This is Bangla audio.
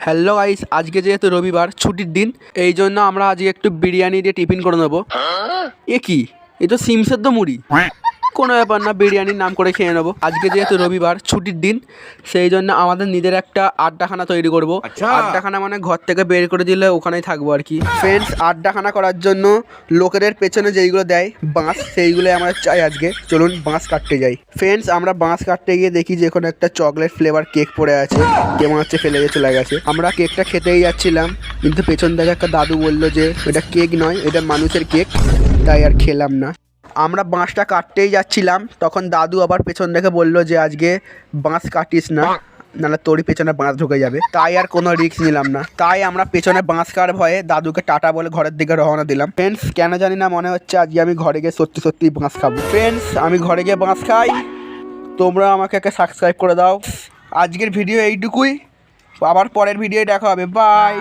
হ্যালো গাইস, আজকে যেহেতু রবিবার ছুটির দিন, এই জন্য আমরা আজকে একটু বিরিয়ানি দিয়ে টিফিন করে নেবো। এ কি, এ তো সিম সেদ্ধ মুড়ি। কোনো ব্যাপার না, বিরিয়ানির নাম করে খেয়ে নেবো। আজকে যেহেতু রবিবার ছুটির দিন, সেই জন্য আমাদের নিজের একটা আড্ডাখানা তৈরি করবো। আড্ডাখানা মানে ঘর থেকে বের করে দিলে ওখানেই থাকবো আর কি। ফ্রেন্ডস, আড্ডাখানা করার জন্য লোকেদের পেছনে যেইগুলো দেয় বাঁশ, সেইগুলো আমরা চাই আজকে। চলুন বাঁশ কাটতে যাই। ফ্রেন্ডস, আমরা বাঁশ কাটতে গিয়ে দেখি যে এখানে একটা চকলেট ফ্লেভার কেক পড়ে আছে। কেমন হচ্ছে, ফেলে দিয়ে চলে গেছে। আমরা কেকটা খেতেই যাচ্ছিলাম, কিন্তু পেছন থেকে একটা দাদু বললো যে এটা কেক নয়, এটা মানুষের কেক, তাই আর খেলাম না। আমরা বাঁশটা কাটতেই যাচ্ছিলাম, তখন দাদু আবার পেছন থেকে বললো যে আজকে বাঁশ কাটিস না, নাহলে তোরই পেছনে বাঁশ ঢুকে যাবে। তাই আর কোনো রিস্ক নিলাম না। তাই আমরা পেছনে বাঁশ কাটার ভয়ে দাদুকে টাটা বলে ঘরের দিকে রওনা দিলাম। ফ্রেন্ডস, কেন জানি না মনে হচ্ছে আজকে আমি ঘরে গিয়ে সত্যি সত্যি বাঁশ খাবো। ফ্রেন্ডস, আমি ঘরে গিয়ে বাঁশ খাই, তোমরা আমাকে একটা সাবস্ক্রাইব করে দাও। আজকের ভিডিও এইটুকুই, আবার পরের ভিডিও দেখা হবে। বাই।